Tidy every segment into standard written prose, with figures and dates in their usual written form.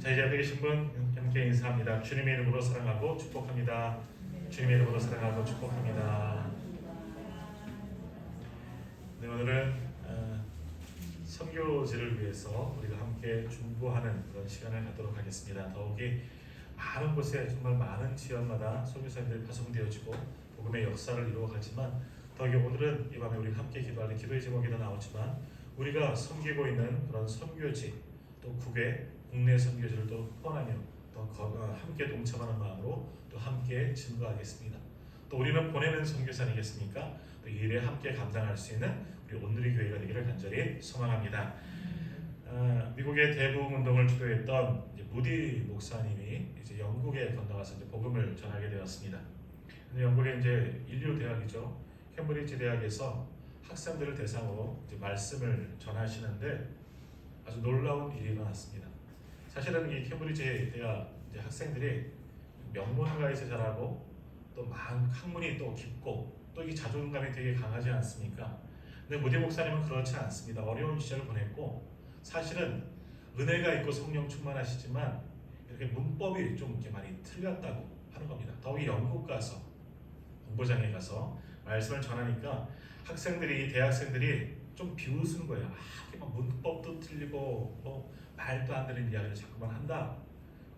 자, 이제 앞에 계신 분 함께 인사합니다. 주님의 이름으로 사랑하고 축복합니다. 주님의 이름으로 사랑하고 축복합니다. 네, 오늘은 선교지를 위해서 우리가 함께 중보하는 그런 시간을 갖도록 하겠습니다. 더욱이 많은 곳에 정말 많은 지역마다 선교사님들이 파송되어지고 복음의 역사를 이루어가지만 더욱이 오늘은 이 밤에 우리 함께 기도할 기도의 제목에도 나오지만 우리가 섬기고 있는 그런 선교지 또 국내 선교지를 또 후원하며 또 함께 동참하는 마음으로 또 함께 증거하겠습니다. 또 우리는 보내는 선교사 아니겠습니까? 또 이 일에 함께 감당할 수 있는 우리 온누리 교회가 되기를 간절히 소망합니다. 미국의 대부흥 운동을 주도했던 무디 목사님이 이제 영국에 건너가서 이제 복음을 전하게 되었습니다. 근데 영국의 이제 인류 대학이죠. 캠브리지 대학에서 학생들을 대상으로 이제 말씀을 전하시는데 아주 놀라운 일이 일어났습니다. 사실은 이 캠브리지 대학 이제 학생들이 명문가에서 자라고 또 학문이 또 깊고 또 이 자존감이 되게 강하지 않습니까? 근데 무디 목사님은 그렇지 않습니다. 어려운 시절을 보냈고 사실은 은혜가 있고 성령 충만하시지만 이렇게 문법이 좀 이렇게 많이 틀렸다고 하는 겁니다. 더욱이 영국 가서 공부장에 가서 말씀을 전하니까 학생들이 대학생들이 좀 비웃은 거예요. 막 문법도 틀리고 뭐 말도 안 되는 이야기를 자꾸만 한다.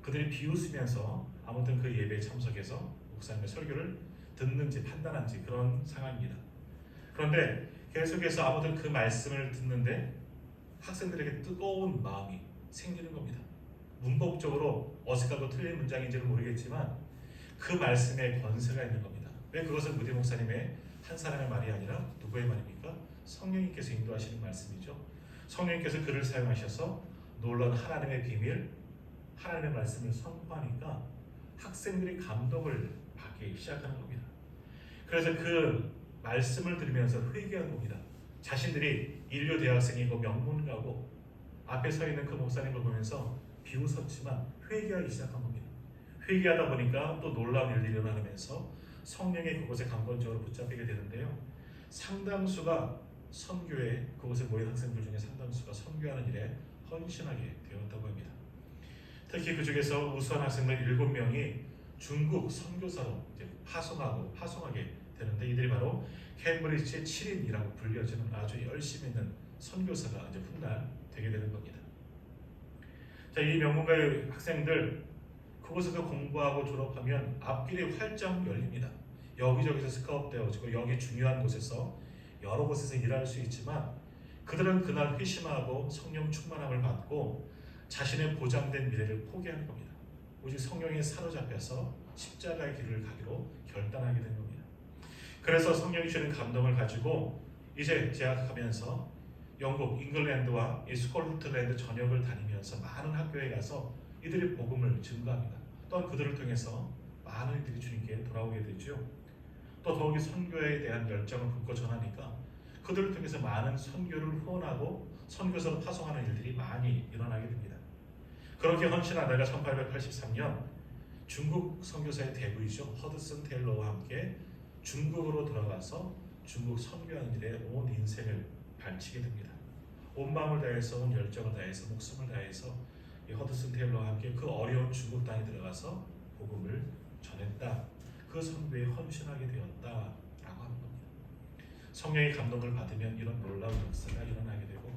그들이 비웃으면서 아무튼 그 예배에 참석해서 목사님의 설교를 듣는지 판단한지 그런 상황입니다. 그런데 계속해서 아무튼 그 말씀을 듣는데 학생들에게 뜨거운 마음이 생기는 겁니다. 문법적으로 어색하고 틀린 문장인지는 모르겠지만 그 말씀에 권세가 있는 겁니다. 왜 그것은 무디 목사님의 한 사람의 말이 아니라 누구의 말입니까? 성령님께서 인도하시는 말씀이죠. 성령님께서 그를 사용하셔서 놀라운 하나님의 비밀, 하나님의 말씀을 선포하니까 학생들이 감동을 받기 시작하는 겁니다. 그래서 그 말씀을 들으면서 회개한 겁니다. 자신들이 인류 대학생이고 명문가고 앞에 서 있는 그 목사님을 보면서 비웃었지만 회개하기 시작한 겁니다. 회개하다 보니까 또 놀라운 일들이 일어나면서 성령의 그곳에 강권적으로 붙잡히게 되는데요. 상당수가 선교에 그곳에 모인 학생들 중에 상당수가 선교하는 일에 헌신하게 되었다고 합니다. 특히 그 중에서 우수한 학생들 7명이 중국 선교사로 이제 파송하게 되는데 이들이 바로 캠브리지 7인이라고 불려지는 아주 열심히 있는 선교사가 이제 훗날 되게 되는 겁니다. 자, 이 명문가의 학생들 그곳에서 공부하고 졸업하면 앞길이 활짝 열립니다. 여기저기서 스카웃되어지고 여기 중요한 곳에서 여러 곳에서 일할 수 있지만 그들은 그날 회심하고 성령 충만함을 받고 자신의 보장된 미래를 포기하는 겁니다. 오직 성령에 사로잡혀서 십자가의 길을 가기로 결단하게 된 겁니다. 그래서 성령이 주는 감동을 가지고 이제 재학하면서 영국 잉글랜드와 이 스코틀랜드 전역을 다니면서 많은 학교에 가서 이들이 복음을 증거합니다. 또한 그들을 통해서 많은 이들이 주님께 돌아오게 되죠. 또 더욱이 선교에 대한 열정을 품고 전하니까 그들을 통해서 많은 선교를 후원하고 선교사로 파송하는 일들이 많이 일어나게 됩니다. 그렇게 헌신하다가 1883년 중국 선교사의 대부이죠. 허드슨 테일러와 함께 중국으로 들어가서 중국 선교하는 일에 온 인생을 바치게 됩니다. 온 마음을 다해서 온 열정을 다해서 목숨을 다해서 이 허드슨 테일러와 함께 그 어려운 중국 땅에 들어가서 복음을 전했다. 그 선교에 헌신하게 되었다라고 하는 겁니다. 성령의 감동을 받으면 이런 놀라운 역사가 일어나게 되고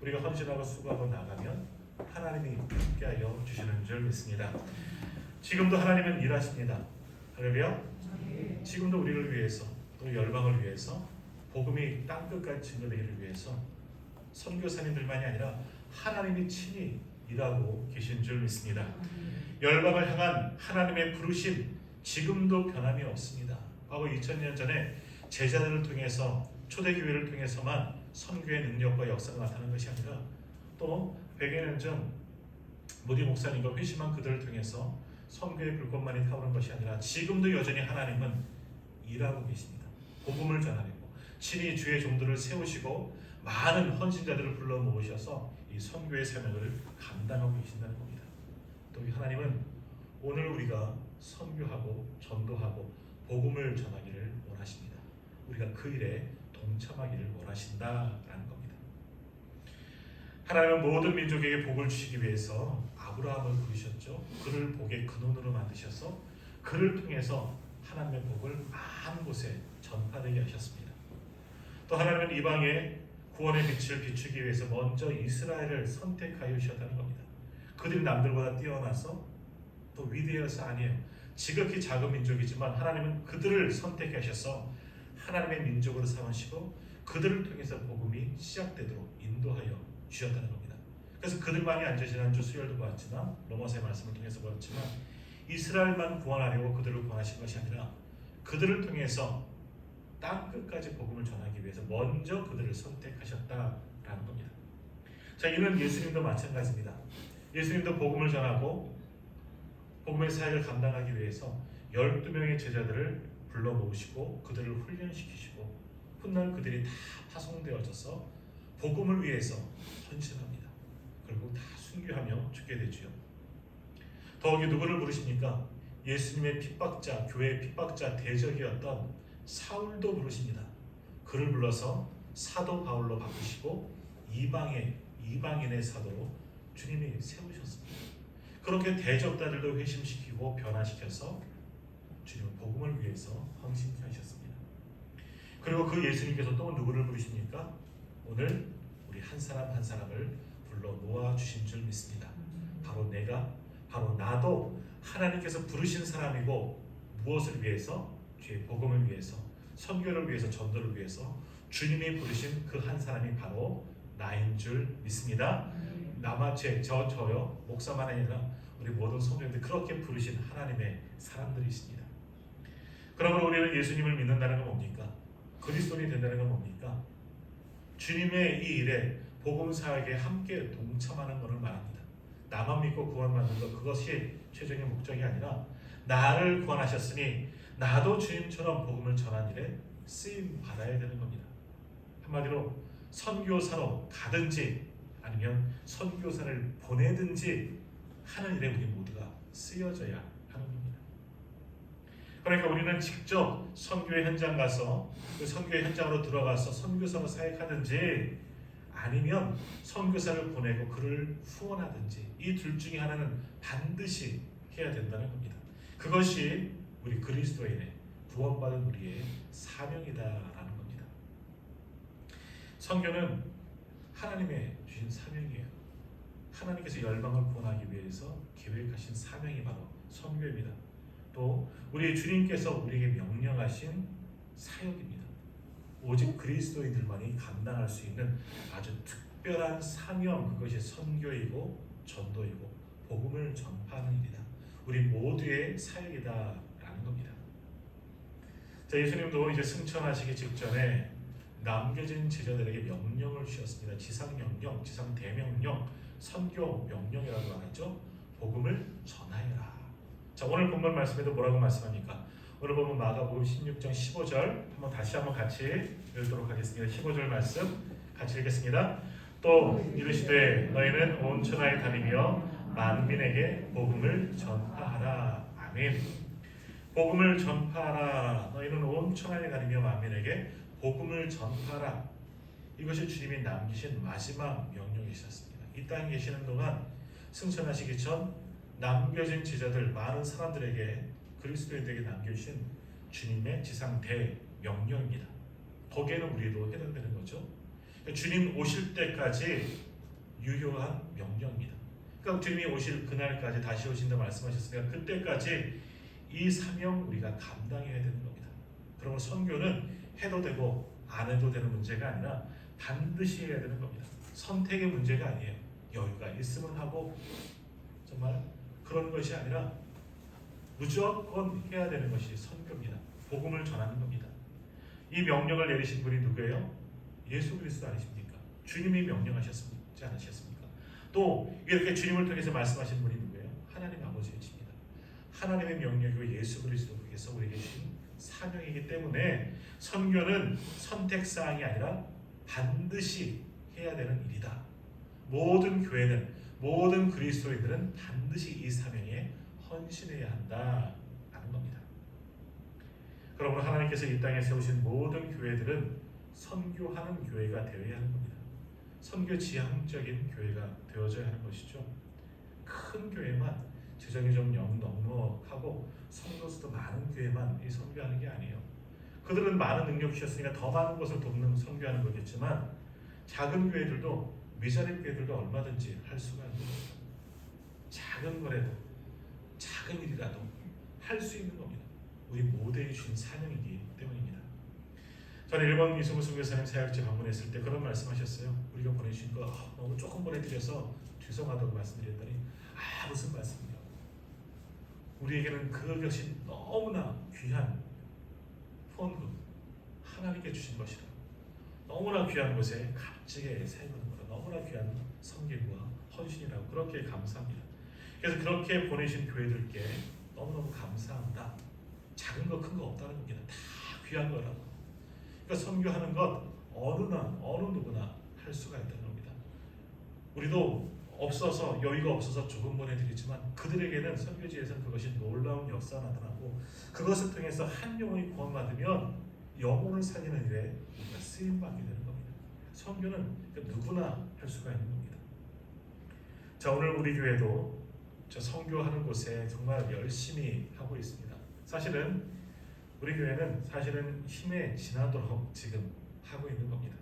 우리가 헌신하고 수고하고 나가면 하나님이 함께하여 주시는 줄 믿습니다. 지금도 하나님은 일하십니다. 할렐루야. 지금도 우리를 위해서 또 열방을 위해서 복음이 땅끝까지 증거되기를 위해서 선교사님들만이 아니라 하나님이 친히 일하고 계신 줄 믿습니다. 열방을 향한 하나님의 부르심 지금도 변함이 없습니다. 과거 2000년 전에 제자들을 통해서 초대교회를 통해서만 선교의 능력과 역사가 나타난 것이 아니라 또 100여 년 전 무디 목사님과 회심한 그들을 통해서 선교의 불꽃만이 타오른 것이 아니라 지금도 여전히 하나님은 일하고 계십니다. 복음을 전하고 친히 주의 종들을 세우시고 많은 헌신자들을 불러 모으셔서 이 선교의 사명을 감당하고 계신다는 겁니다. 또 하나님은 오늘 우리가 선교하고 전도하고 복음을 전하기를 원하십니다. 우리가 그 일에 동참하기를 원하신다라는 겁니다. 하나님은 모든 민족에게 복을 주시기 위해서 아브라함을 부르셨죠. 그를 복의 근원으로 만드셔서 그를 통해서 하나님의 복을 많은 곳에 전파되게 하셨습니다. 또 하나님은 이방에 구원의 빛을 비추기 위해서 먼저 이스라엘을 선택하여 주셨다는 겁니다. 그들이 남들보다 뛰어나서 또 위대해서 아니에요. 지극히 작은 민족이지만 하나님은 그들을 선택하셔서 하나님의 민족으로 삼으시고 그들을 통해서 복음이 시작되도록 인도하여 주셨다는 겁니다. 그래서 그들만이 아니죠. 지난주 수요일도 보았지만 로마서의 말씀을 통해서 보았지만 이스라엘만 구원하려고 그들을 구원하신 것이 아니라 그들을 통해서 땅 끝까지 복음을 전하기 위해서 먼저 그들을 선택하셨다라는 겁니다. 자, 이는 예수님도 마찬가지입니다. 예수님도 복음을 전하고 복음의 사역을 감당하기 위해서 12명의 제자들을 불러 모으시고 그들을 훈련시키시고 훗날 그들이 다 파송되어져서 복음을 위해서 헌신합니다. 그리고 다 순교하며 죽게 되지요. 더욱이 누구를 부르십니까? 예수님의 핍박자, 교회의 핍박자 대적이었던 사울도 부르십니다. 그를 불러서 사도 바울로 바꾸시고 이방인의 사도로 주님이 세우셨습니다. 그렇게 대적자들도 회심시키고 변화시켜서 주님은 복음을 위해서 헌신케 하셨습니다. 그리고 그 예수님께서 또 누구를 부르십니까? 오늘 우리 한 사람 한 사람을 불러 모아 주신 줄 믿습니다. 바로 내가, 바로 나도 하나님께서 부르신 사람이고 무엇을 위해서? 주의 복음을 위해서, 선교를 위해서, 전도를 위해서 주님이 부르신 그 한 사람이 바로 나인 줄 믿습니다. 나만 저요 목사만 아니라 우리 모든 성도님들 그렇게 부르신 하나님의 사람들이십니다. 그러므로 우리는 예수님을 믿는다는 건 뭡니까? 그리스도인이 된다는 건 뭡니까? 주님의 이 일에 복음 사역에 함께 동참하는 것을 말합니다. 나만 믿고 구원받는 것, 그것이 최종의 목적이 아니라 나를 구원하셨으니 나도 주님처럼 복음을 전한 일에 쓰임 받아야 되는 겁니다. 한마디로 선교사로 가든지 아니면 선교사를 보내든지 하는 일에 우리 모두가 쓰여져야 하는 겁니다. 그러니까 우리는 직접 선교의 현장 가서 그 선교의 현장으로 들어가서 선교사로 사역하든지 아니면 선교사를 보내고 그를 후원하든지 이 둘 중에 하나는 반드시 해야 된다는 겁니다. 그것이 우리 그리스도인의 구원받은 우리의 사명이다라는 겁니다. 선교는 하나님의 주신 사명이에요. 하나님께서 열방을 구원하기 위해서 계획하신 사명이 바로 선교입니다. 또 우리 주님께서 우리에게 명령하신 사역입니다. 오직 그리스도인들만이 감당할 수 있는 아주 특별한 사명, 그것이 선교이고 전도이고 복음을 전파하는 일이다. 우리 모두의 사역이다라는 겁니다. 자, 예수님도 이제 승천하시기 직전에 남겨진 제자들에게 명령을 주셨습니다. 지상 명령, 지상 대명령, 선교 명령이라고 하죠. 복음을 전하여라. 자, 오늘 본문 말씀에도 뭐라고 말씀합니까? 오늘 보면 마가복음 16장 15절 한번 다시 한번 같이 읽도록 하겠습니다. 15절 말씀 같이 읽겠습니다. 또 이르시되 너희는 온 천하에 다니며 만민에게 복음을 전파하라. 아멘. 복음을 전파하라. 너희는 온 천하에 다니며 만민에게 복음을 전파하라. 이것이 주님이 남기신 마지막 명령이셨습니다. 이 땅에 계시는 동안 승천하시기 전 남겨진 제자들 많은 사람들에게 그리스도인들에게 남겨주신 주님의 지상 대명령입니다. 거기에는 우리도 해당되는 거죠. 주님 오실 때까지 유효한 명령입니다. 그러니까 주님이 오실 그날까지 다시 오신다 말씀하셨으니까 그때까지 이 사명 우리가 감당해야 되는 겁니다. 그러면 선교는 해도 되고 안 해도 되는 문제가 아니라 반드시 해야 되는 겁니다. 선택의 문제가 아니에요. 여유가 있으면 하고 정말 그런 것이 아니라 무조건 해야 되는 것이 선교입니다. 복음을 전하는 겁니다. 이 명령을 내리신 분이 누구예요? 예수 그리스도 아니십니까? 주님이 명령하셨지 않으셨습니까? 또 이렇게 주님을 통해서 말씀하신 분이 누구예요? 하나님 아버지이십니다. 하나님의 명령이고 예수 그리스도께서 우리에게 주신 사명이기 때문에 선교는 선택사항이 아니라 반드시 해야 되는 일이다. 모든 교회는, 모든 그리스도인들은 반드시 이 사명에 헌신해야 한다라는 겁니다. 그러므로 하나님께서 이 땅에 세우신 모든 교회들은 선교하는 교회가 되어야 하는 겁니다. 선교 지향적인 교회가 되어져야 하는 것이죠. 큰 교회만 재정이 좀 넉넉하고 성도수도 많은 교회만 이 선교하는 게 아니에요. 그들은 많은 능력이 주셨으니까 더 많은 것을 돕는 선교하는 거겠지만 작은 교회들도 미자립 교회들도 얼마든지 할 수가 있는 겁니다. 작은 거라도 작은 일이라도 할 수 있는 겁니다. 우리 모두에게 주신 사명이기 때문입니다. 저는 일본 이승우 선교사님 사역지 방문했을 때 그런 말씀하셨어요. 우리가 보내주신 거 너무 조금 보내드려서 죄송하다고 말씀드렸더니 무슨 말씀이요? 우리에게는 그것이 너무나 귀한 후원금 하나님께 주신 것이라 너무나 귀한 곳에 값지게 사용하는 거라 너무나 귀한 섬김과 헌신이라고 그렇게 감사합니다. 그래서 그렇게 보내신 교회들께 너무너무 감사합니다. 작은 거 큰 거 없다는 겁니다. 다 귀한 거라고. 그러니까 선교하는 것 어느 누구나 할 수가 있다는 겁니다. 우리도 없어서 여유가 없어서 조금 보내드리지만 그들에게는 선교지에서는 그것이 놀라운 역사가 나타나고 그것을 통해서 한 영혼이 구원받으면 영혼을 살리는 일에 우리가 쓰임받게 되는 겁니다. 선교는 누구나 할 수가 있는 겁니다. 자, 오늘 우리 교회도 저 선교하는 곳에 정말 열심히 하고 있습니다. 사실은 우리 교회는 힘에 지나도록 지금 하고 있는 겁니다.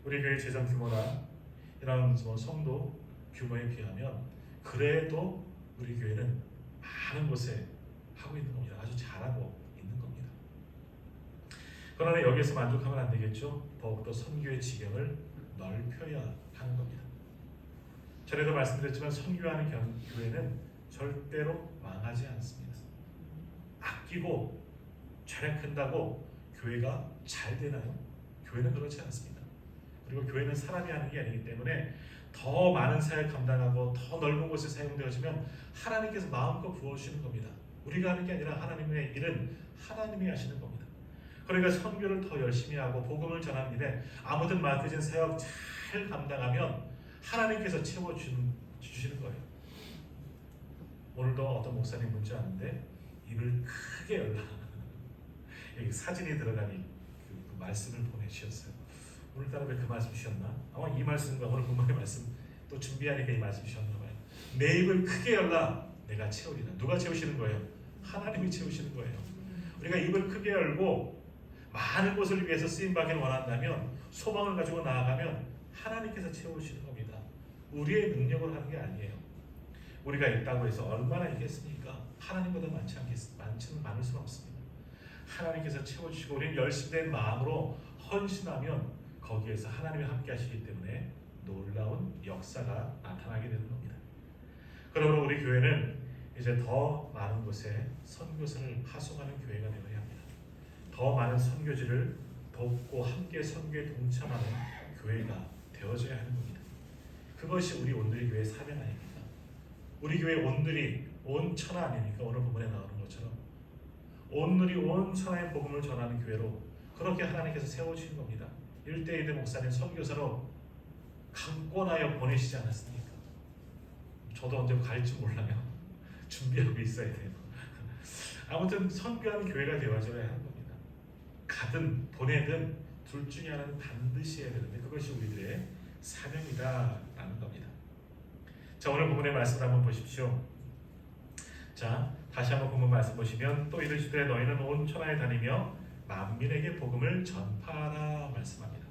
우리 교회 재정 규모나 이런 성도 규모에 비하면 그래도 우리 교회는 많은 곳에 하고 있는 겁니다. 아주 잘하고 있는 겁니다. 그러나 여기에서 만족하면 안 되겠죠. 더욱더 선교의 지경을 넓혀야 하는 겁니다. 전에도 말씀드렸지만 선교하는 교회는 절대로 망하지 않습니다. 아끼고 절약한다고 교회가 잘 되나요? 교회는 그렇지 않습니다. 그리고 교회는 사람이 하는 게 아니기 때문에 더 많은 사역 감당하고 더 넓은 곳에 사용되어지면 하나님께서 마음껏 부어주시는 겁니다. 우리가 하는 게 아니라 하나님의 일은 하나님이 하시는 겁니다. 그러니까 선교를 더 열심히 하고 복음을 전하는 일에 아무튼 맡겨진 사역 잘 감당하면 하나님께서 채워주시는 거예요. 오늘도 어떤 목사님 문자 왔는데 입을 크게 열라 여기 사진이 들어가니 그 말씀을 보내주셨어요. 오늘따라 왜 그 말씀 주셨나? 아마 이 말씀과 오늘 본문의 말씀 또 준비하니까 이 말씀 주셨나 봐요. 내 입을 크게 열라 내가 채우리라. 누가 채우시는 거예요? 하나님이 채우시는 거예요. 우리가 입을 크게 열고 많은 곳을 위해서 쓰임받기를 원한다면 소망을 가지고 나아가면 하나님께서 채우시는 겁니다. 우리의 능력으로 하는 게 아니에요. 우리가 있다고 해서 얼마나 있겠습니까? 하나님보다 많지는 많을 수는 없습니다. 하나님께서 채워주시고 우리는 열심된 마음으로 헌신하면 거기에서 하나님이 함께 하시기 때문에 놀라운 역사가 나타나게 되는 겁니다. 그러므로 우리 교회는 이제 더 많은 곳에 선교사를 파송하는 교회가 되어야 합니다. 더 많은 선교지를 돕고 함께 선교에 동참하는 교회가 되어져야 하는 겁니다. 그것이 우리 온누리 교회의 사명 아닙니까? 우리 교회 온누리 온 천하 아닙니까? 오늘 본문에 나오는 것처럼 온누리 온 천하의 복음을 전하는 교회로 그렇게 하나님께서 세워주신 겁니다. 1대1대 목사님 선교사로 강권하여 보내시지 않았습니까? 저도 언제 갈지 몰라요. 준비하고 있어야 돼요. 아무튼 선교하는 교회가 되어져야 하는 겁니다. 가든 보내든 둘 중에 하나는 반드시 해야 되는데 그것이 우리들의 사명이다라는 겁니다. 자, 오늘 본문의 말씀을 한번 보십시오. 자, 다시 한번 본문 말씀 보시면 또 이르시되 너희는 온 천하에 다니며 만민에게 복음을 전파하라 말씀합니다.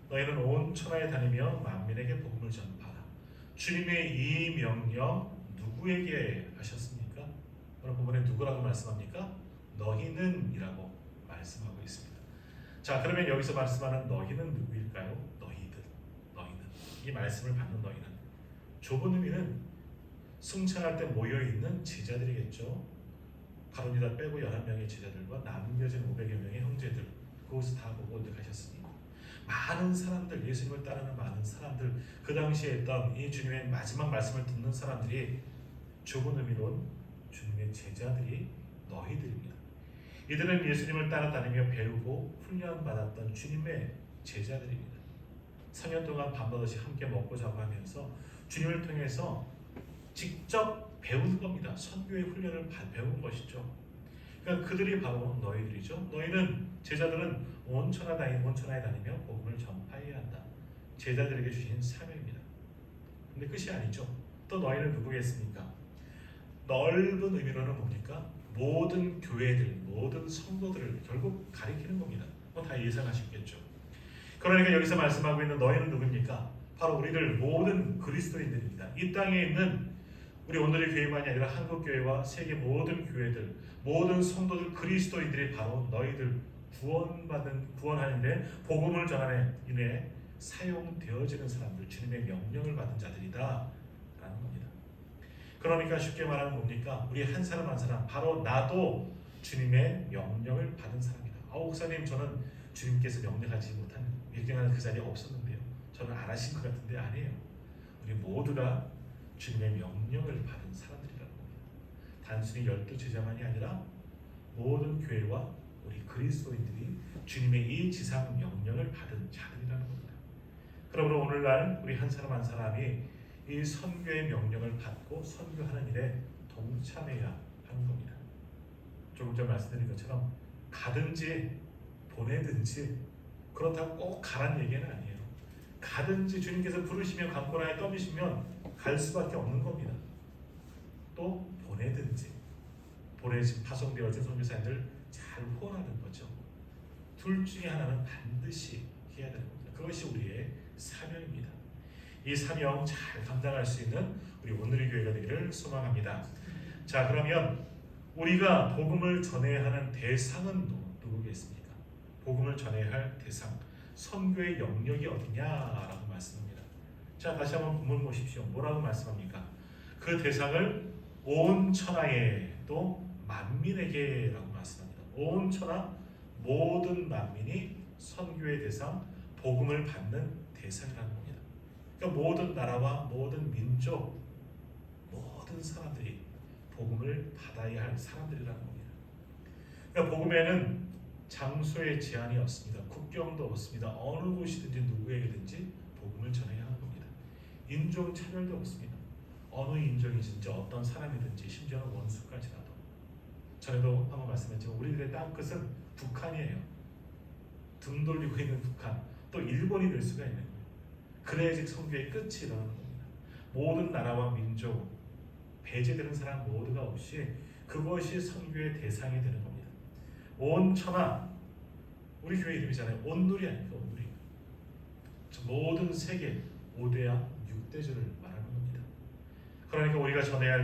너희는 온 천하에 다니며 만민에게 복음을 전파하라. 주님의 이 명령 누구에게 하셨습니까? 오늘 본문에 누구라고 말씀합니까? 너희는 이라고 말씀하고 있습니다. 자, 그러면 여기서 말씀하는 너희는 누구일까요? 너희는 이 말씀을 받는 너희는 좁은 의미는 승천할 때 모여있는 제자들이겠죠. 가룟유다 빼고 11명의 제자들과 남겨진 500여 명의 형제들 그곳을 다 보고 어디 가셨습니까? 많은 사람들, 예수님을 따르는 많은 사람들, 그 당시에 있던 이 주님의 마지막 말씀을 듣는 사람들이 좁은 의미로 주님의 제자들이 너희들입니다. 이들은 예수님을 따라다니며 배우고 훈련받았던 주님의 제자들입니다. 3년 동안 밤낮없이 함께 먹고 자고 하면서 주님을 통해서 직접 배우는 겁니다. 선교의 훈련을 배운 것이죠. 그러니까 그들이 바로 너희들이죠. 너희는 제자들은 온 천하에 다니며 복음을 전파해야 한다. 제자들에게 주신 사명입니다. 근데 끝이 아니죠. 또 너희는 누구겠습니까? 넓은 의미로는 뭡니까? 모든 교회들, 모든 성도들을 결국 가리키는 겁니다. 다 예상하시겠죠. 그러니까 여기서 말씀하고 있는 너희는 누굽니까? 바로 우리들 모든 그리스도인들입니다. 이 땅에 있는 우리 오늘의 교회만이 아니라 한국교회와 세계 모든 교회들, 모든 성도들 그리스도인들이 바로 너희들 구원하는데 복음을 전하는 인해 사용되어지는 사람들, 주님의 명령을 받은 자들이다 라는 겁니다. 그러니까 쉽게 말하면 뭡니까? 우리 한 사람 한 사람, 바로 나도 주님의 명령을 받은 사람이다. 목사님, 저는 주님께서 명령하지 못한 명령하는 그 자리에 없었는데요. 저는 안 하신 것 같은데 아니에요. 우리 모두가 주님의 명령을 받은 사람들이라는 겁니다. 단순히 12제자만이 아니라 모든 교회와 우리 그리스도인들이 주님의 이 지상 명령을 받은 자들이라는 겁니다. 그러므로 오늘날 우리 한 사람 한 사람이 이 선교의 명령을 받고 선교하는 일에 동참해야 하는 겁니다. 조금 전 말씀드린 것처럼 가든지 보내든지 그렇다고 꼭 가라는 얘기는 아니에요. 가든지 주님께서 부르시면 강권하에 떠미시면 갈 수밖에 없는 겁니다. 또 보내든지 보내진 파송되어진 선교사님들 잘 후원하는 거죠. 둘 중에 하나는 반드시 해야 되는 겁니다. 그것이 우리의 사명입니다. 이 사명 잘 감당할 수 있는 우리 오늘의 교회가 되기를 소망합니다. 자, 그러면 우리가 복음을 전해야 하는 대상은 누구겠습니까? 복음을 전해야 할 대상, 선교의 영역이 어디냐라고 말씀합니다. 자, 다시 한번 본문 보십시오. 뭐라고 말씀합니까? 그 대상을 온 천하에 또 만민에게라고 말씀합니다. 온 천하 모든 만민이 선교의 대상, 복음을 받는 대상이라는 겁니다. 그러니까 모든 나라와 모든 민족, 모든 사람들이 복음을 받아야 할 사람들이라는 겁니다. 그러니까 복음에는 장소의 제한이 없습니다. 국경도 없습니다. 어느 곳이든지 누구에게든지 복음을 전해야 하는 겁니다. 인종 차별도 없습니다. 어느 인종이든지 어떤 사람이든지 심지어는 원수까지라도. 전에도 한번 말씀했지만 우리들의 땅끝은 북한이에요. 등 돌리고 있는 북한, 또 일본이 될 수가 있는 거예요. 그래야지 선교의 끝이 일어나는 겁니다. 모든 나라와 민족, 배제되는 사람 모두가 없이 그것이 선교의 대상이 되는 겁니다. 온 천하, 우리 교회 이름이잖아요. 온누리 아닙니까? 온누리. 모든 세계 5대양 6대주를 말하는 겁니다. 그러니까 우리가 전해야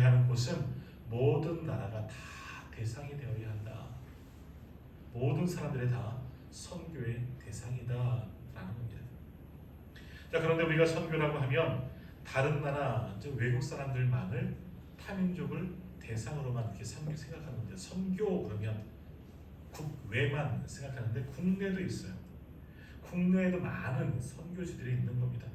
하는 곳은 모든 나라가 다 대상이 되어야 한다. 모든 사람들이 다 선교의 대상이다라는 겁니다. 자, 그런데 우리가 선교라고 하면 다른 나라, 외국 사람들만을 타민족을 대상으로만 이렇게 생각하는 겁니다. 선교 그러면 국외만 생각하는데 국내도 있어요. 국내에도 많은 선교지들이 있는 겁니다.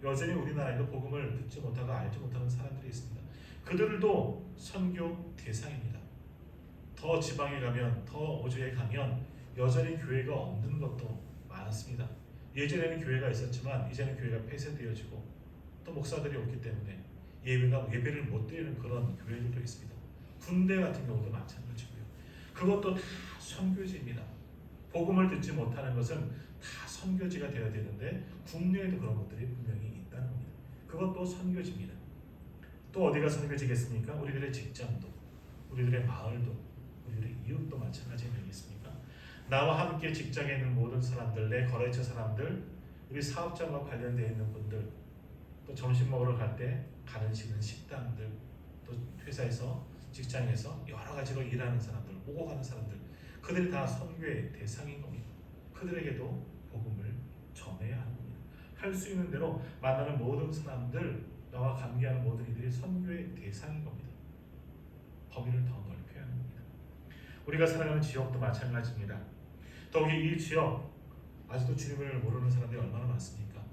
여전히 우리나라에도 복음을 듣지 못하고 알지 못하는 사람들이 있습니다. 그들도 선교 대상입니다. 더 지방에 가면, 더 오주에 가면 여전히 교회가 없는 것도 많습니다. 예전에는 교회가 있었지만 이제는 교회가 폐쇄되어지고 또 목사들이 없기 때문에 예배를 못 드리는 그런 교회들도 있습니다. 군대 같은 경우도 마찬가지고요. 그것도 다 선교지입니다. 복음을 듣지 못하는 것은 다 선교지가 되어야 되는데 국내에도 그런 것들이 분명히 있다는 겁니다. 그것도 선교지입니다. 또 어디가 선교지겠습니까? 우리들의 직장도, 우리들의 마을도, 우리들의 이웃도 마찬가지 아니겠습니까? 나와 함께 직장에 있는 모든 사람들, 내 거래처 사람들, 우리 사업장과 관련되어 있는 분들, 또 점심 먹으러 갈 때 가는 식당들, 또 회사에서 직장에서 여러 가지로 일하는 사람들, 오고 가는 사람들, 그들이 다 선교의 대상인 겁니다. 그들에게도 복음을 전해야 하는 겁니다. 할 수 있는 대로 만나는 모든 사람들, 나와 관계하는 모든 이들이 선교의 대상인 겁니다. 범위를 더 넓혀야 하는 겁니다. 우리가 살아가는 지역도 마찬가지입니다. 더욱이 이 지역, 아직도 주님을 모르는 사람들이 얼마나 많습니까?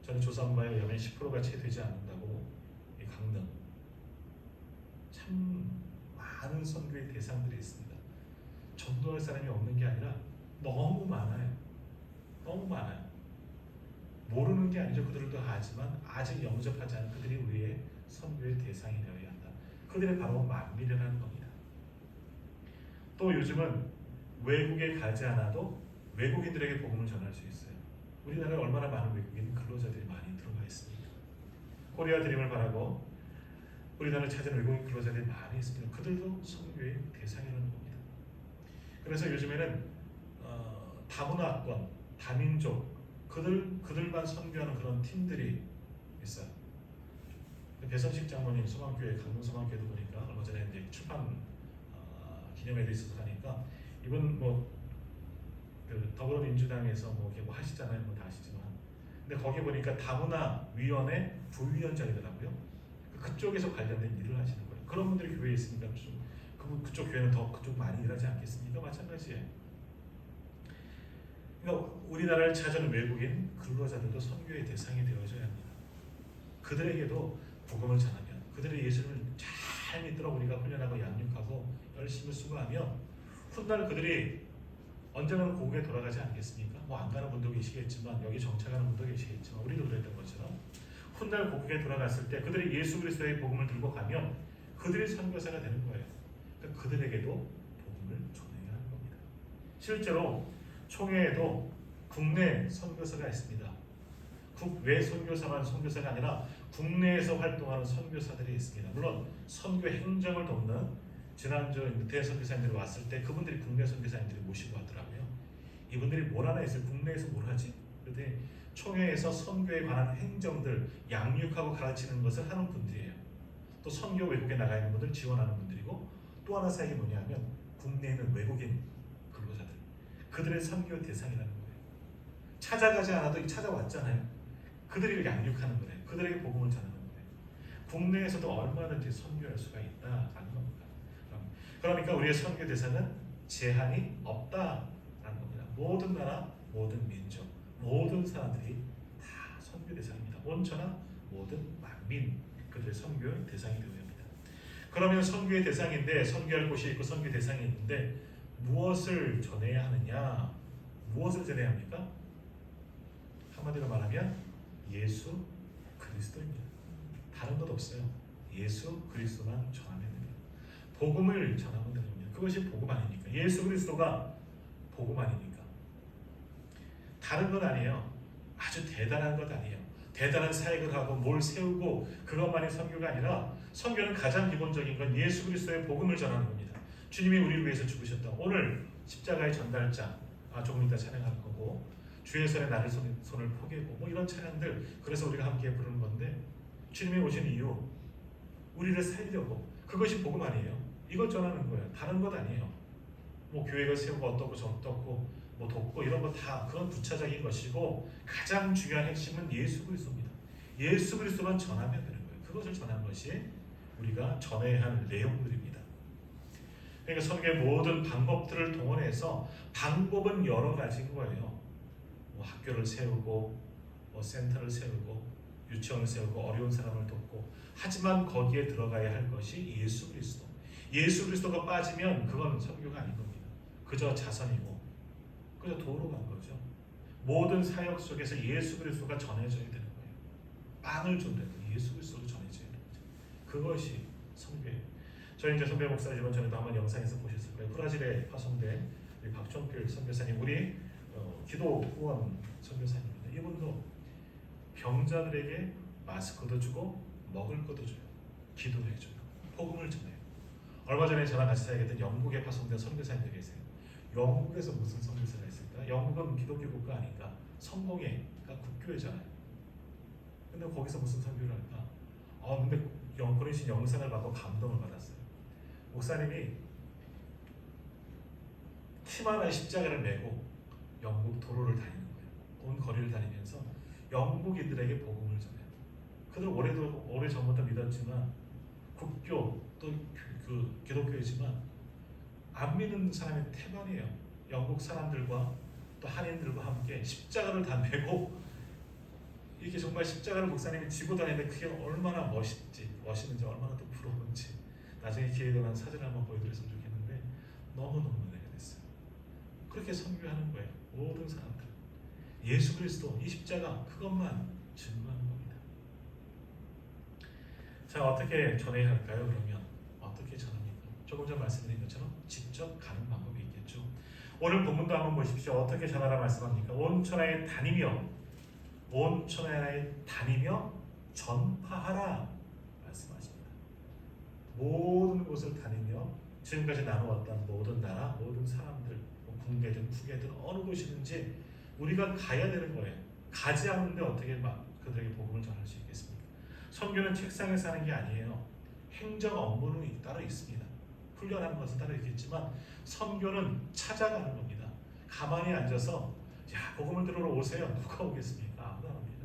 저는 조사한 바에 의하면 10%가 채 되지 않는다고, 이 강릉 참 많은 선교의 대상들이 있습니다. 전도할 사람이 없는 게 아니라 너무 많아요. 너무 많아요. 모르는 게 아니죠. 그들도 하지만 아직 영접하지 않은 그들이 우리의 선교의 대상이 되어야 한다. 그들이 바로 만민이라는 겁니다. 또 요즘은 외국에 가지 않아도 외국인들에게 복음을 전할 수 있어요. 우리나라에 얼마나 많은 외국인 근로자들이 많이 들어가 있습니까? 코리아 드림을 바라고 우리나라를 찾은 외국인 근로자들이 많이 있습니다. 그들도 선교의 대상이라는 겁니다. 그래서 요즘에는 다문화권, 다민족 그들만 선교하는 그런 팀들이 있어요. 배선식 장로님 소망교회 강릉 소망교회도 보니까 얼마 전에 이제 출판 기념회도 있어서 하니까 이분 그 더불어민주당에서 이렇게 하시잖아요. 다 아시지만 근데 거기 보니까 다문화 위원회 부위원장이더라고요. 그쪽에서 관련된 일을 하시는 거예요. 그런 분들이 교회에 있으니까 좀 그쪽 교회는 더 그쪽 많이 일하지 않겠습니까? 마찬가지예요. 그러니까 우리나라를 찾은 외국인 근로자들도 선교의 대상이 되어져야 합니다. 그들에게도 복음을 전하면 그들의 예수를 잘 믿도록 우리가 훈련하고 양육하고 열심히 수고하면 훗날 그들이 언젠가는 고국에 돌아가지 않겠습니까? 안 가는 분도 계시겠지만 여기 정착하는 분도 계시겠지만 우리도 그랬던 것처럼 훗날 고국에 돌아갔을 때 그들이 예수 그리스도의 복음을 들고 가면 그들이 선교사가 되는 거예요. 그러니까 그들에게도 복음을 전해야 하는 겁니다. 실제로 총회에도 국내 선교사가 있습니다. 국외 선교사만 선교사가 아니라 국내에서 활동하는 선교사들이 있습니다. 물론 선교 행정을 돕는 지난주 대선교사님들이 왔을 때 그분들이 국내 선교사님들이 모시고 왔더라고요. 이분들이 뭘 하나 했어요. 국내에서 뭘 하지? 그런데 총회에서 선교에 관한 행정들 양육하고 가르치는 것을 하는 분들이에요. 또 선교 외국에 나가 있는 분들 지원하는 분들이고 또 하나 사역이 뭐냐면 국내에 있는 외국인 근로자들 그들의 선교 대상이라는 거예요. 찾아가지 않아도 찾아왔잖아요. 그들을 양육하는 거예요. 그들에게 복음을 전하는 거예요. 국내에서도 얼마든지 선교할 수가 있다라는 겁니다. 그러니까 우리의 선교 대상은 제한이 없다라는 겁니다. 모든 나라, 모든 민족, 모든 사람들이 다 선교 대상입니다. 온천하 모든 만민 그들의 선교 대상이 되어야 합니다. 그러면 선교의 대상인데 선교할 곳이 있고 선교 대상이 있는데 무엇을 전해야 하느냐? 무엇을 전해야 합니까? 한마디로 말하면 예수 그리스도입니다. 다른 것 없어요. 예수 그리스도만 전하면 됩니다. 복음을 전하면 되는 겁니다. 그것이 복음 아닙니까? 예수 그리스도가 복음 아닙니까? 다른 것 아니에요. 아주 대단한 것 아니에요. 대단한 사역을 하고 뭘 세우고 그것만이 선교가 아니라 선교는 가장 기본적인 건 예수 그리스도의 복음을 전하는 겁니다. 주님이 우리를 위해서 죽으셨다. 오늘 십자가의 전달자 조금 이따 찬양할 거고 주의 손에 나를 손을 포개고 이런 찬양들 그래서 우리가 함께 부르는 건데 주님이 오신 이유 우리를 살리려고 그것이 복음 아니에요. 이걸 전하는 거예요. 다른 것 아니에요. 교회가 세우고 어떻고 저떻고 돕고 이런 거 다 그건 부차적인 것이고 가장 중요한 핵심은 예수 그리스도입니다. 예수 그리스도만 전하면 되는 거예요. 그것을 전하는 것이 우리가 전해야 할 내용들입니다. 그러니까 선교의 모든 방법들을 동원해서 방법은 여러 가지인 거예요. 학교를 세우고 센터를 세우고 유치원을 세우고 어려운 사람을 돕고 하지만 거기에 들어가야 할 것이 예수 그리스도. 예수 그리스도가 빠지면 그건 선교가 아닌 겁니다. 그저 자선이고 그저 도로 간 거죠. 모든 사역 속에서 예수 그리스도가 전해져야 되는 거예요. 빵을 준다고 예수 그리스도를 전해져야 되는 거죠. 그것이 선교예요. 저희 이제 선배 목사 이번 전에도 한번 영상에서 보셨을 거예요. 브라질에 파송된 우리 박종필 선교사님, 우리 기도 후원 선교사님입니다. 이분도 병자들에게 마스크도 주고 먹을 것도 줘요. 기도도 해줘요. 복음을 전해요. 얼마 전에 저랑 같이 사역했던 영국에 파송된 선교사님들 계세요. 영국에서 무슨 선교사가 있을까? 영국은 기독교 국가 아닌가? 성공회가 국교회잖아요. 근데 거기서 무슨 선교를 할까? 근데 보내신 영상을 받고 감동을 받았어요. 목사님이 티 하나에 십자가를 메고 영국 도로를 다니는 거예요. 온 거리를 다니면서 영국인들에게 복음을 전해요. 그들 오래 전부터 믿었지만 국교 또 그 기독교이지만 안 믿는 사람이 태반이에요. 영국 사람들과 또 한인들과 함께 십자가를 다 메고 이게 정말 십자가를 목사님이 지고 다니는데 그게 얼마나 멋있는지 얼마나 또 부러운지 나중에 기회 되면 사진을 한번 보여드렸으면 좋겠는데 너무너무 은혜가 됐어요. 그렇게 선교하는 거예요. 모든 사람들 예수 그리스도 이 십자가 그것만 증거하는 겁니다. 자, 어떻게 전해야 할까요? 그러면 어떻게 전합니까? 조금 전 말씀드린 것처럼 직접 가는 방법이 있겠죠. 오늘 본문도 한번 보십시오. 어떻게 전하라 말씀합니까? 온 천하에 다니며 온 천하에 다니며 전파하라 말씀하십니다. 모든 곳을 다니며 지금까지 나누었던 모든 나라, 모든 사람들, 뭐 국내든 국외든 어느 곳이든지 우리가 가야 되는 거예요. 가지 않는데 어떻게 막 그들에게 복음을 전할 수 있겠습니까? 선교는 책상에서 하는 게 아니에요. 행정 업무는 따로 있습니다. 훈련하는 것은 따로 있겠지만 선교는 찾아가는 겁니다. 가만히 앉아서 야 복음을 들으러 오세요. 누가 오겠습니까? 아무도 안 옵니다.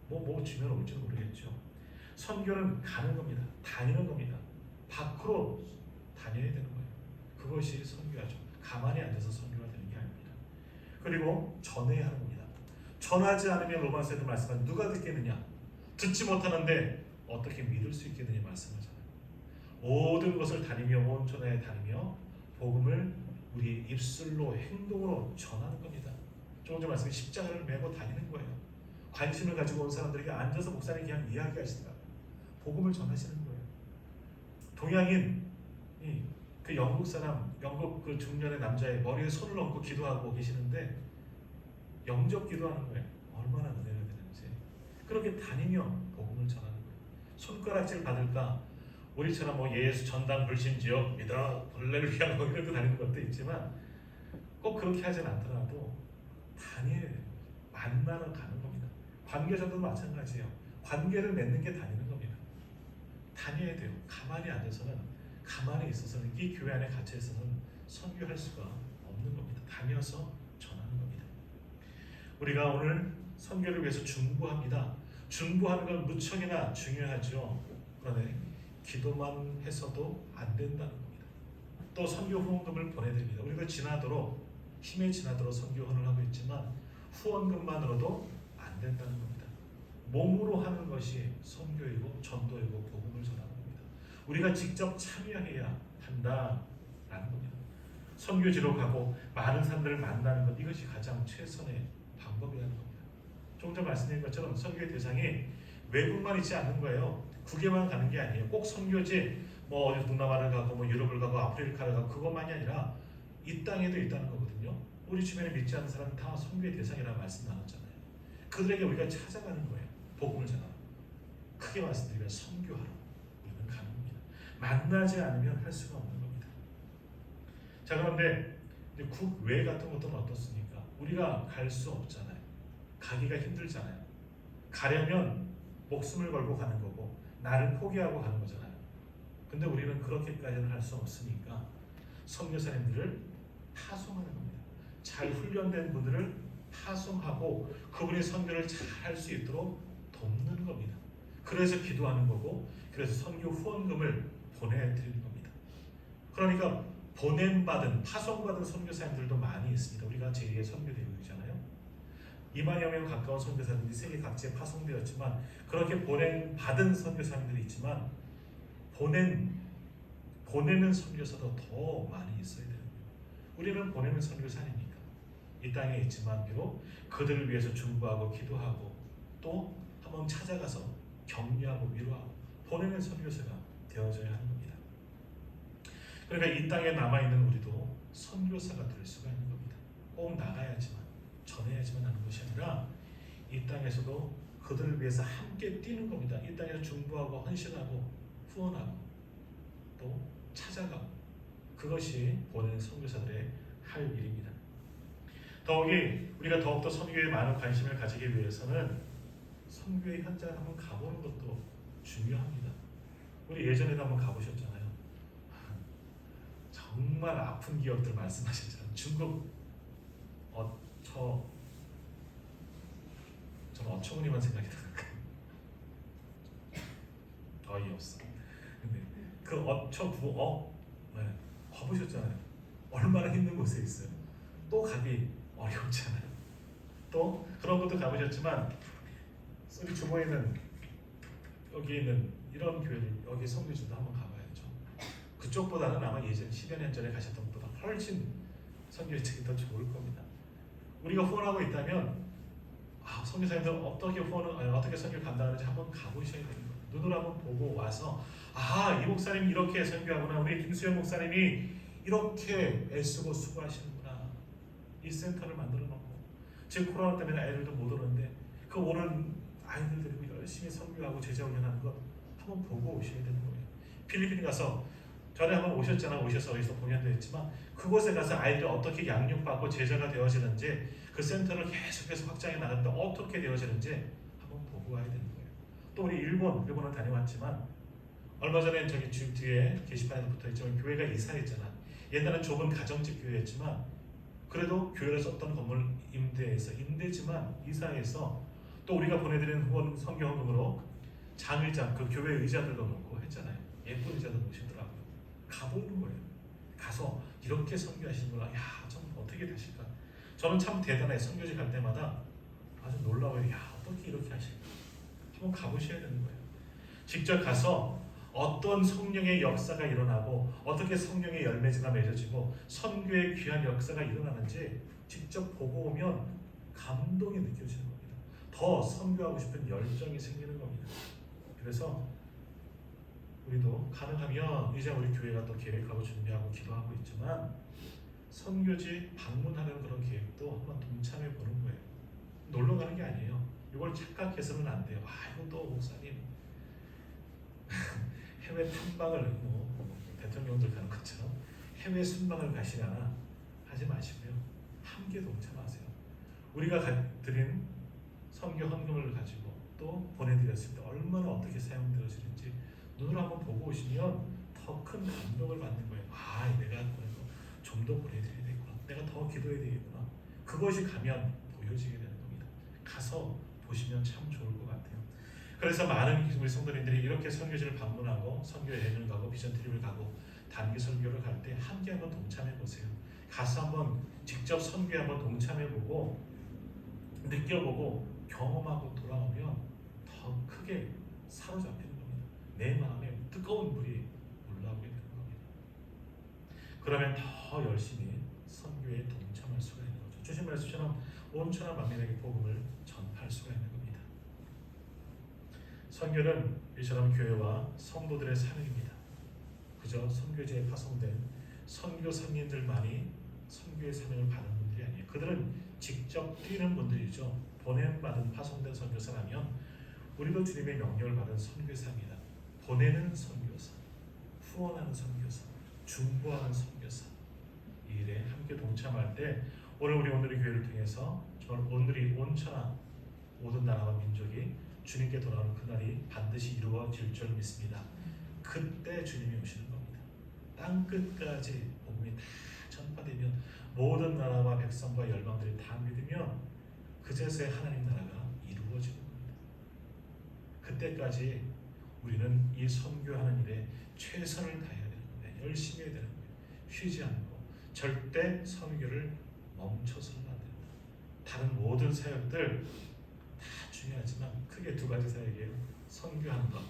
뭐 주면 올지는 모르겠죠. 선교는 가는 겁니다. 다니는 겁니다. 밖으로 다녀야 되는 거예요. 그것이 선교하죠. 가만히 앉아서 선교가 되는 게 아닙니다. 그리고 전해야 하는 겁니다. 전하지 않으면 로마서에도 말씀한 누가 듣겠느냐? 듣지 못하는데 어떻게 믿을 수 있겠느냐 말씀하잖아요. 모든 것을 다니며 온 천하에 다니며 복음을 우리 입술로 행동으로 전하는 겁니다. 조금 전에 말씀에 십자가를 메고 다니는 거예요. 관심을 가지고 온 사람들에게 앉아서 목사님 그냥 이야기하시더라고요. 복음을 전하시는 거예요. 동양인 그 영국 사람, 영국 그 중년의 남자의 머리에 손을 얹고 기도하고 계시는데 영접 기도하는 거예요. 얼마나 은혜가 되는지. 그렇게 다니며 복음을 전하는 거예요. 손가락질 받을까? 우리처럼 뭐 예수 전당 불신지역 믿어 할렐루야 뭐 이렇게 다니는 것도 있지만 꼭 그렇게 하진 않더라도 다니어야 돼요. 만나러 가는 겁니다. 관계자도 마찬가지예요. 관계를 맺는 게 다니는 겁니다. 다녀야 돼요. 가만히 앉아서는 가만히 있어서는 이 교회 안에 갇혀 있어서는 선교할 수가 없는 겁니다. 다녀서 전하는 겁니다. 우리가 오늘 선교를 위해서 중보합니다. 중보하는 건 무척이나 중요하죠. 그런데 기도만 해서도 안 된다는 겁니다. 또 선교 후원금을 보내드립니다. 우리가 지나도록 힘에 지나도록 선교 후원을 하고 있지만 후원금만으로도 안 된다는 겁니다. 몸으로 하는 것이 선교이고 전도이고 복음을 전하는 겁니다. 우리가 직접 참여해야 한다라는 겁니다. 선교지로 가고 많은 사람들을 만나는 것 이것이 가장 최선의 방법이라는 겁니다. 조금 전 말씀드린 것처럼 선교의 대상이 외국만 있지 않는 거예요. 국외만 가는 게 아니에요. 꼭 선교지 뭐 어디 동남아를 가고 뭐 유럽을 가고 아프리카를 가고 그것만이 아니라 이 땅에도 있다는 거거든요. 우리 주변에 믿지 않는 사람은 다 선교의 대상이라고 말씀 나눴잖아요. 그들에게 우리가 찾아가는 거예요. 복음을 전하러. 크게 말씀드리면 선교하러 우리는 가는 겁니다. 만나지 않으면 할 수가 없는 겁니다. 자 그런데 이제 국외 같은 것들은 어떻습니까? 우리가 갈 수 없잖아요. 가기가 힘들잖아요. 가려면 목숨을 걸고 가는 거고 나를 포기하고 가는 거잖아요. 근데 우리는 그렇게까지는 할 수 없으니까 선교사님들을 파송하는 겁니다. 잘 훈련된 분들을 파송하고 그분이 선교를 잘 할 수 있도록 돕는 겁니다. 그래서 기도하는 거고 그래서 선교 후원금을 보내드리는 겁니다. 그러니까 보냄받은 파송받은 선교사님들도 많이 있습니다. 우리가 제2의 선교대국이잖아요. 2만여 명 가까운 선교사님들이 세계 각지에 파송되었지만 그렇게 보냄받은 선교사님들이 있지만 보내는 선교사도 더 많이 있어야 되는 거예요. 우리는 보내는 선교사 아닙니까? 이 땅에 있지만 비록 그들을 위해서 중보하고 기도하고 또 한번 찾아가서 격려하고 위로하고 보내는 선교사가 되어져야 하는 겁니다. 그러니까 이 땅에 남아있는 우리도 선교사가 될 수가 있는 겁니다. 꼭 나가야지만 전해야지만 하는 것이 아니라 이 땅에서도 그들을 위해서 함께 뛰는 겁니다. 이 땅에서 중보하고 헌신하고 후원하고 또 찾아가고 그것이 보내는 선교사들의 할 일입니다. 더욱이 우리가 더욱더 선교에 많은 관심을 가지기 위해서는 선교의 현장을 한번 가보는 것도 중요합니다. 우리 예전에도 한번 가보셨잖아요. 정말 아픈 기억들 말씀하셨잖아요. 중국 저는 어처구니만 생각이 나니까 어이없어. 근데 그 네, 가보셨잖아요. 얼마나 힘든 곳에 있어요. 또 가기 어렵잖아요. 또 그런 것도 가보셨지만 우리 주보에는 여기 있는 이런 교회를 여기 선교지도 한번 가봐야죠. 그쪽보다는 아마 예전 10여 년 전에 가셨던 것보다 훨씬 선교지가 더 좋을 겁니다. 우리가 후원하고 있다면 선교사님들 어떻게 선교를 감당하는지 한번 가보셔야 되는 거예요. 눈으로 한번 보고 와서 이 목사님이 이렇게 선교하구나. 우리 김수영 목사님이 이렇게 애쓰고 수고하시는구나. 이 센터를 만들어 놓고 지금 코로나 때문에 아이들도 못 오는데 그 오는 아이들 데리고 열심히 선교하고 제자 훈련하는 것 한번 보고 오셔야 되는 거예요. 필리핀 가서 전에 한번 오셔서 여기서 공연도 했지만 그곳에 가서 아이들 어떻게 양육받고 제자가 되어지는지 그 센터를 계속해서 확장해 나가는데 어떻게 되어지는지 한번 보고 와야 되는 거예요. 또 우리 일본을 다녀왔지만 얼마 전에 저기 뒤에 게시판에 붙어있지만 교회가 이사했잖아. 옛날엔 좁은 가정집 교회였지만 그래도 교회를 썼던 건물 임대지만 이사해서 또 우리가 보내드리는 후원 성경헌금으로 장의장 그 교회 의자들도 놓고 했잖아요. 예쁜 의자도 놓으시더라고요. 가보는 거예요. 가서 이렇게 선교하시는구나. 야, 참 어떻게 되실까? 저는 참 대단해. 선교지 갈 때마다 아주 놀라워요. 야, 어떻게 이렇게 하실까? 한번 가보셔야 되는 거예요. 직접 가서 어떤 성령의 역사가 일어나고 어떻게 성령의 열매가 맺어지고 선교의 귀한 역사가 일어나는지 직접 보고 오면 감동이 느껴지는 겁니다. 더 선교하고 싶은 열정이 생기는 겁니다. 그래서 우리도 가능하면 이제 우리 교회가 또 계획하고 준비하고 기도하고 있지만 선교지 방문하는 그런 계획도 한번 동참해 보는 거예요. 놀러 가는 게 아니에요. 이걸 착각해서는 안 돼요. 이거 또 목사님 해외 탐방을 대통령들 가는 것처럼 해외 순방을 가시거나 하지 마시고요. 함께 동참하세요. 우리가 드린 선교 헌금을 가지고 또 보내드렸을 때 얼마나 어떻게 사용되어지는지 눈으로 한번 보고 오시면 더 큰 감동을 받는 거예요. 내가 보낸 거 좀 더 보내드려야 되겠구나. 내가 더 기도해야 되겠구나. 그것이 가면 보여지게 되는 겁니다. 가서 보시면 참 좋을 것 같아요. 그래서 많은 우리 성도님들이 이렇게 선교지를 방문하고 선교 여행을 가고 비전 트립을 가고 단기 설교를 갈 때 함께 한번 동참해 보세요. 가서 한번 직접 선교에 한번 동참해 보고 느껴보고 경험하고 돌아오면 더 크게 사로잡히는 겁니다. 내 마음에 뜨거운 불이 올라오게 되는 겁니다. 그러면 더 열심히 선교에 동참할 수가 있는 거죠. 주신 말씀처럼 온천한 만민에게 복음을 전할 수가 있는 겁니다. 선교는 이처럼 교회와 성도들의 사명입니다. 그저 선교지에 파송된 선교 선민들만이 선교의 사명을 받은 분들이 아니에요. 그들은 직접 뛰는 분들이죠. 보냄받은 파송된 선교사라면 우리도 주님의 명령을 받은 선교사입니다. 보내는 선교사, 후원하는 선교사, 중보하는 선교사. 이 일에 함께 동참할 때 오늘의 교회를 통해서 정말 오늘이 온천한 모든 나라와 민족이 주님께 돌아오는 그날이 반드시 이루어질 줄 믿습니다. 그때 주님이 오시는 겁니다. 땅 끝까지 복음이 다 전파되면 모든 나라와 백성과 열방들이 다 믿으면 그제서야 하나님 나라가 이루어지는 겁니다. 그때까지 우리는 이 선교하는 일에 최선을 다해야 되는 겁니다. 열심히 해야 되는 거예요. 쉬지 않고 절대 선교를 멈춰서는 안 된다. 다른 모든 사역들 다 중요하지만 크게 두 가지 사역이에요. 선교하는 것,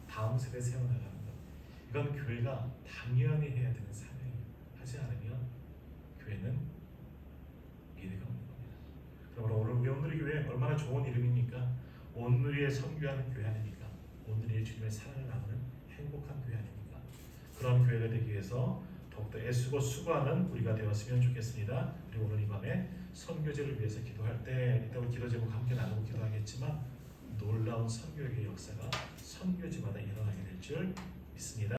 다음 세대 세워나가는 것. 이건 교회가 당연히 해야 되는 사명이에요. 하지 않으면 교회는 미래가 없는 겁니다. 그러므로 오늘 오늘의 교회 얼마나 좋은 이름입니까? 오늘의 선교하는 교회 아닙니까? 오늘의 주님의 사랑을 나누는 행복한 교회 아닙니까? 그런 교회가 되기 위해서 더욱더 애쓰고 수고하는 우리가 되었으면 좋겠습니다. 그리고 오늘 이 밤에 선교제를 위해서 기도할 때 이따 기도 제목 함께 나누고 기도하겠지만 놀라운 선교의 역사가 선교지마다 일어나게 될 줄 믿습니다.